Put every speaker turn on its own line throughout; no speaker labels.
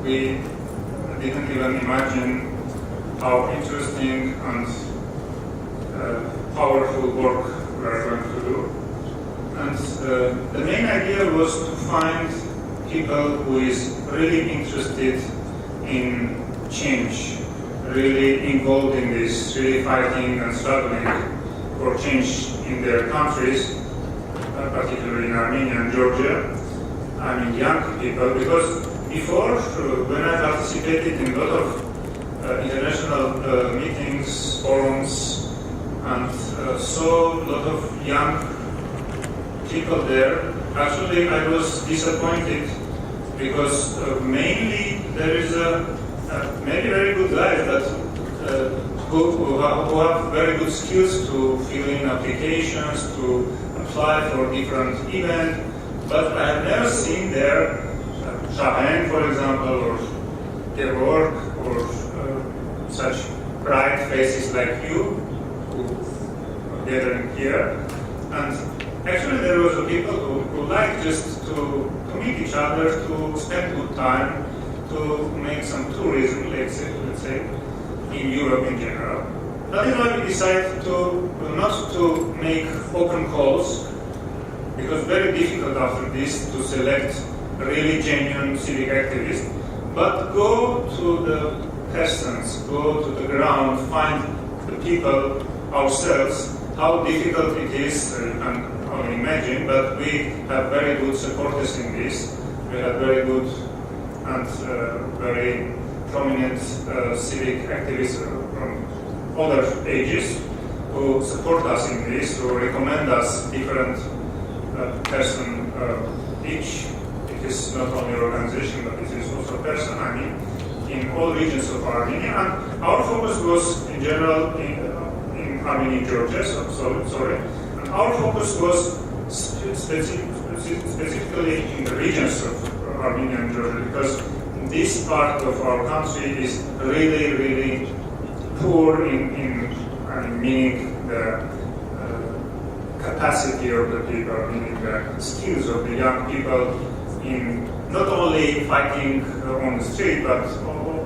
We didn't even imagine how interesting and powerful work we are going to do. And the main idea was to find people who is really interested in change, really involved in this, really fighting and struggling for change in their countries, particularly in Armenia and Georgia. I mean young people, because before, when I participated in a lot of international meetings, forums, and saw a lot of young people there, actually I was disappointed because mainly there is many very good guys that who have very good skills to fill in applications, to apply for different events, but I have never seen there Shahen, for example, or Georg, or such bright faces like you who are gathering here. And actually there was people who like just to meet each other, to spend good time, to make some tourism, let's say, in Europe in general. That is why we decided not to make open calls, because very difficult after this to select really genuine civic activists, but go to the persons, go to the ground, find the people ourselves. How difficult it is, you can only imagine, but we have very good supporters in this. We have very good and very prominent civic activists from other ages who support us in this, who recommend us different person each. It is not only organization, but it is also person, I mean, in all regions of Armenia. And our focus was in general in Armenia and Georgia, and our focus was specifically in the regions of Armenia and Georgia, because this part of our country is really, really poor in meaning the capacity of the people, meaning the skills of the young people in not only fighting on the street, but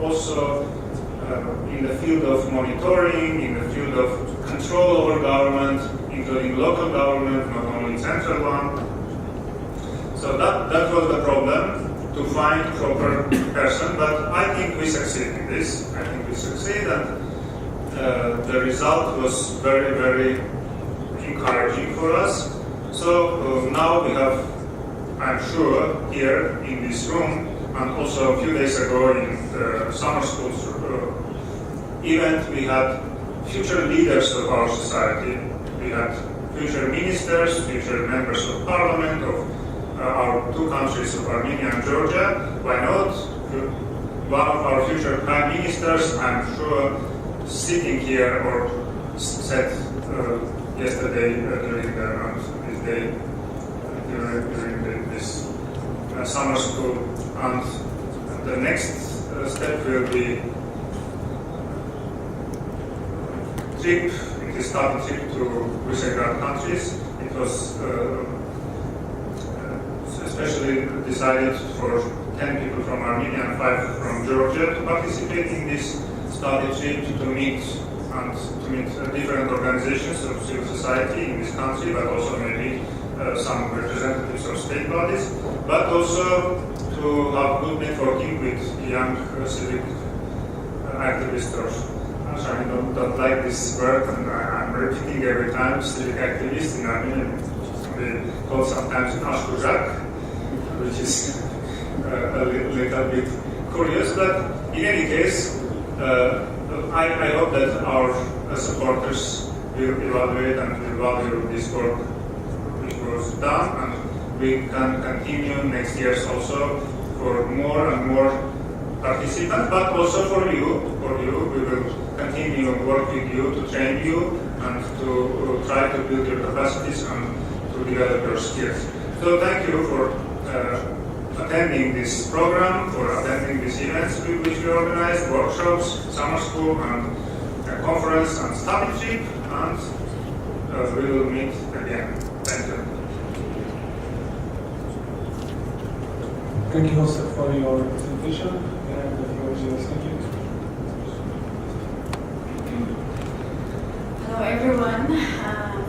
also in the field of monitoring, in the field of control over government, including local government, not only central one. So that was the problem, to find proper person, but I think we succeed in this. I think we succeed, and the result was very, very encouraging for us. So now we have, I'm sure, here in this room, and also a few days ago in the summer school event, we had future leaders of our society. We had future ministers, future members of parliament of our two countries of Armenia and Georgia. Why not? One of our future prime ministers, I'm sure, sitting here or said yesterday during this day, during this summer school, and the next step will be trip. It is starting trip to Visegrad countries. It was especially decided for 10 people from Armenia and 5 from Georgia to participate in this study trip to meet different organizations of civil society in this country, but also maybe some representatives of state bodies, but also to have good networking with young civic activists. I don't like this word, and I'm repeating every time, civic activists in Armenia. They call sometimes ashkujak, which is a little bit curious, but in any case, I hope that our supporters will evaluate and will value this work which was done, and we can continue next years also for more and more participants, but also for you. We will continue work with you to train you and to try to build your capacities and to develop your skills. So thank you for attending this program, for attending these events which we organize, workshops, summer school, and conference and study trip, and we will meet again. Thank you.
Thank you also for your presentation. And the floor is yours. Thank you.
Hello everyone.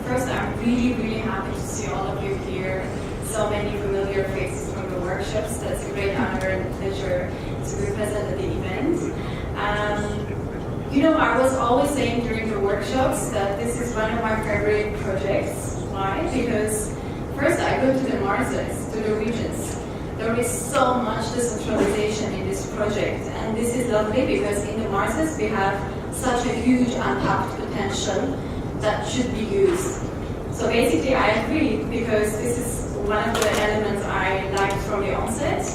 First, I'm really happy to see all of you here. So many familiar faces from the workshops. That's a great honor and pleasure to be present at the event. You know, I was always saying during the workshops that this is one of my favorite projects. Why? Because first I go to the Marses, to the regions. There is so much decentralization in this project, and this is lovely because in the Marses we have such a huge untapped potential that should be used. So basically I agree because this is one of the elements I liked from the onset.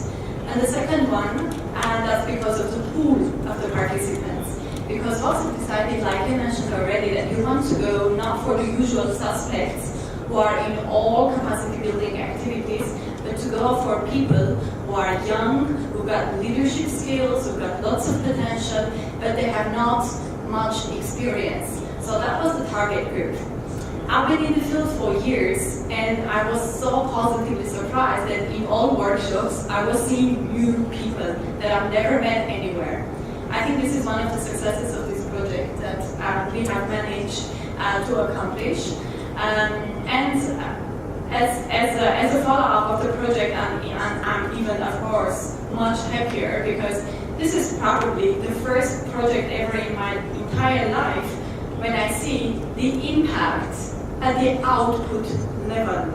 And the second one, and that's because of the pool of the participants. Because also decided, like I mentioned already, that you want to go not for the usual suspects who are in all capacity building activities, but to go for people who are young, who got leadership skills, who got lots of potential, but they have not much experience. So that was the target group. I've been in the field for years, and I was so positively surprised that in all workshops, I was seeing new people that I've never met anywhere. I think this is one of the successes of this project that we have managed to accomplish. And as a follow-up of the project, I'm even, of course, much happier because this is probably the first project ever in my entire life when I see the impact at the output level.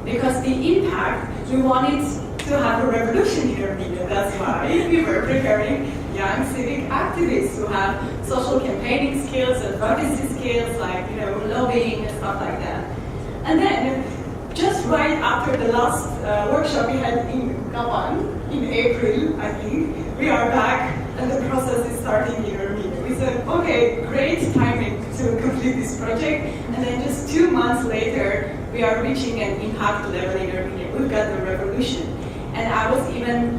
Because the impact, we wanted to have a revolution in Armenia. That's why we were preparing young civic activists who have social campaigning skills, advocacy skills, like lobbying and stuff like that. And then, just right after the last workshop we had in Yerevan in April, I think, we are back and the process is starting in Armenia. We said, okay, great timing to complete this project, and then just 2 months later, we are reaching an impact level in Armenia. We've got the revolution. And I was even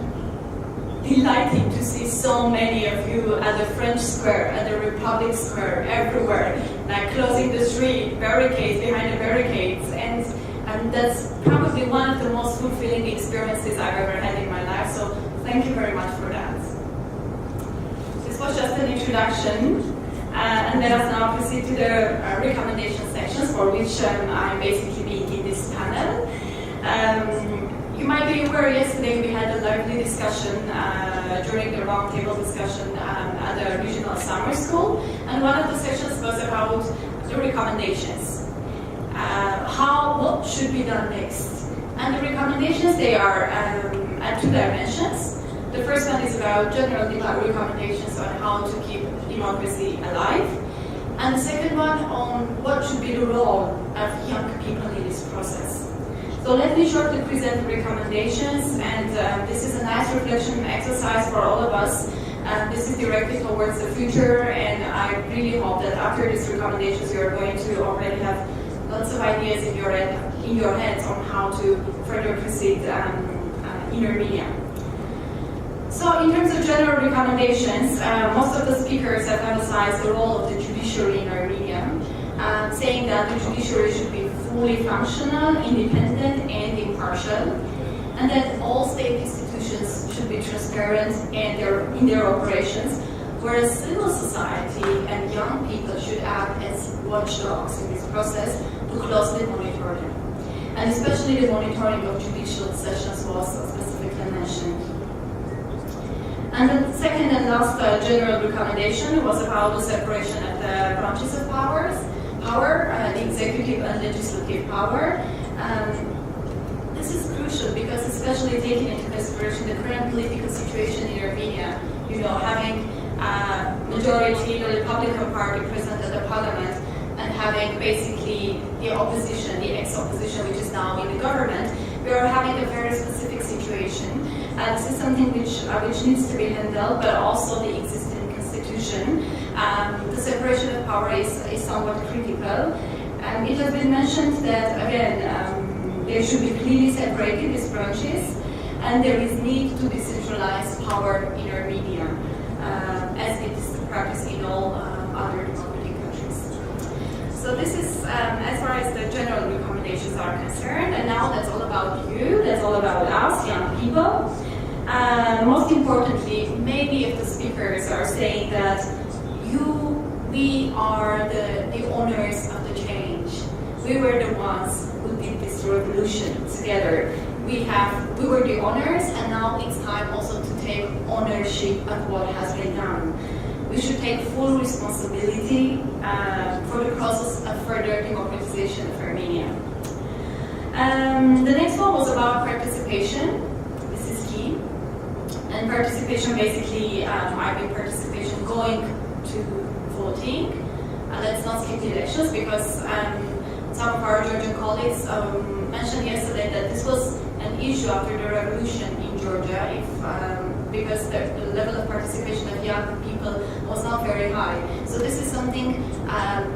delighted to see so many of you at the French Square, at the Republic Square, everywhere, like closing the street, barricades, behind the barricades, and that's probably one of the most fulfilling experiences I've ever had in my life, so thank you very much for that. This was just an introduction, and let us now proceed to the recommendation sections for which I'm basically leading this panel. You might be aware yesterday we had a lively discussion during the roundtable discussion at the regional summer school, and one of the sessions was about the recommendations. What should be done next? And the recommendations, they are at 2 dimensions. The first one is about general recommendations on how to keep democracy alive. And the second one on what should be the role of young people in this process. So let me shortly present the recommendations, and this is a nice reflection exercise for all of us. This is directed towards the future, and I really hope that after these recommendations you are going to already have lots of ideas in your heads on how to further proceed in Armenia. So in terms of general recommendations, most of the speakers have emphasized the role of the judiciary in Armenia, saying that the judiciary should be fully functional, independent, and impartial, and that all state institutions should be transparent in their operations, whereas civil society and young people should act as watchdogs in this process to closely monitor them. And especially the monitoring of judicial sessions was specifically mentioned. And the second and last general recommendation was about the separation of the branches of power, the executive and legislative power. This is crucial because, especially taking into consideration the current political situation in Armenia, having majority the Republican Party present at the parliament and having basically the opposition, the ex-opposition, which is now in the government, we are having a very specific situation. This is something which needs to be handled, but also the existing constitution. The separation of power is somewhat critical. It has been mentioned that, again, there should be clearly separated, these branches, and there is need to decentralize power in Armenia, as it is the practice in all other democratic countries. So this is as far as the general recommendations are concerned, and now that's all about you, that's all about us, young people. Most importantly, many of the speakers are saying that we are the owners of the change. We were the ones who did this revolution together. We were the owners, and now it's time also to take ownership of what has been done. We should take full responsibility for the process of further democratization of Armenia. The next one was about participation. This is key. And participation basically, I mean participation going to voting. Let's not skip the elections because some of our Georgian colleagues mentioned yesterday that this was an issue after the revolution in Georgia, because the level of participation of young people was not very high. So this is something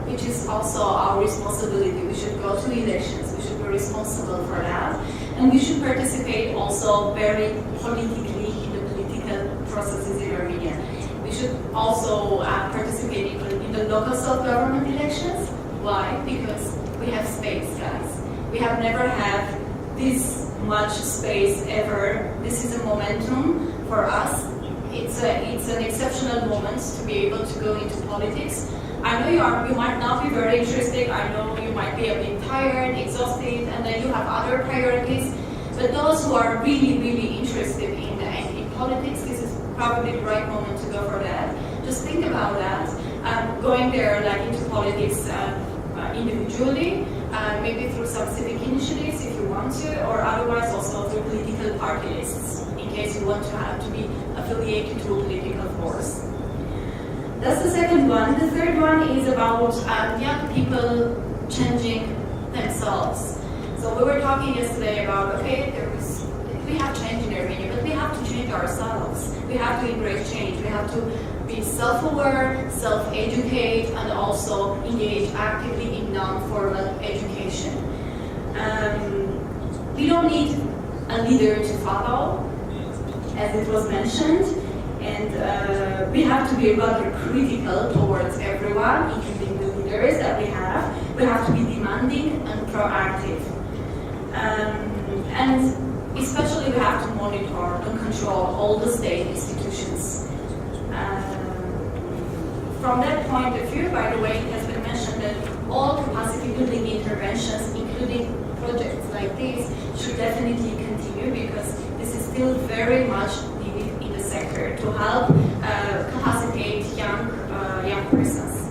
which is also our responsibility. We should go to elections. We should be responsible for that, and we should participate also very politically in the political processes in Armenia. We should also participate in the local self-government elections. Why? Because we have space, guys. We have never had this much space ever. This is a momentum for us. It's an exceptional moment to be able to go into politics. I know you might not be very interested. I know you might be a bit tired, exhausted, and then you have other priorities. But those who are really, really interested in politics, this is probably the right moment to go for that. Just think about that. Going there into politics individually, maybe through some civic initiatives if you want to, or otherwise also through political party lists in case you want to be affiliated to a political force. That's the second one. The third one is about young people changing themselves. So we were talking yesterday about, we have change in Armenia, but we have to change ourselves. We have to embrace change. We have to be self-aware, self-educate, and also engage actively in non-formal education. We don't need a leader to follow, as it was mentioned, and we have to be rather critical towards everyone, including the leaders that we have. We have to be demanding and proactive. And especially we have to monitor and control all the state institutions. From that point of view, by the way, it has been mentioned that all capacity building interventions, including projects like this, should definitely continue because this is still very much needed in the sector to help capacitate young persons.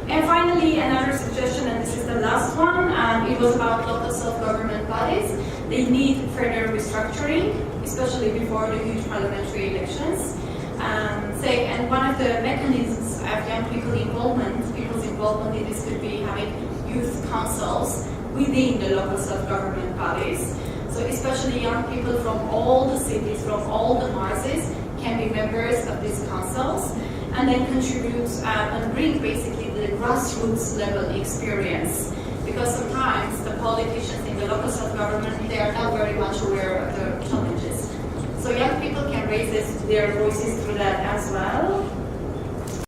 And finally, another suggestion, and this is the last one, it was about local self-government bodies. They need further restructuring, especially before the huge parliamentary elections. And one of the mechanisms of young people's involvement in this could be having youth councils within the local self-government bodies. So especially young people from all the cities, from all the marches, can be members of these councils and then contribute and bring basically the grassroots level experience. Because sometimes the politicians in the local self-government, they are not very much aware of the challenges. So young people can raise their voices through that as well.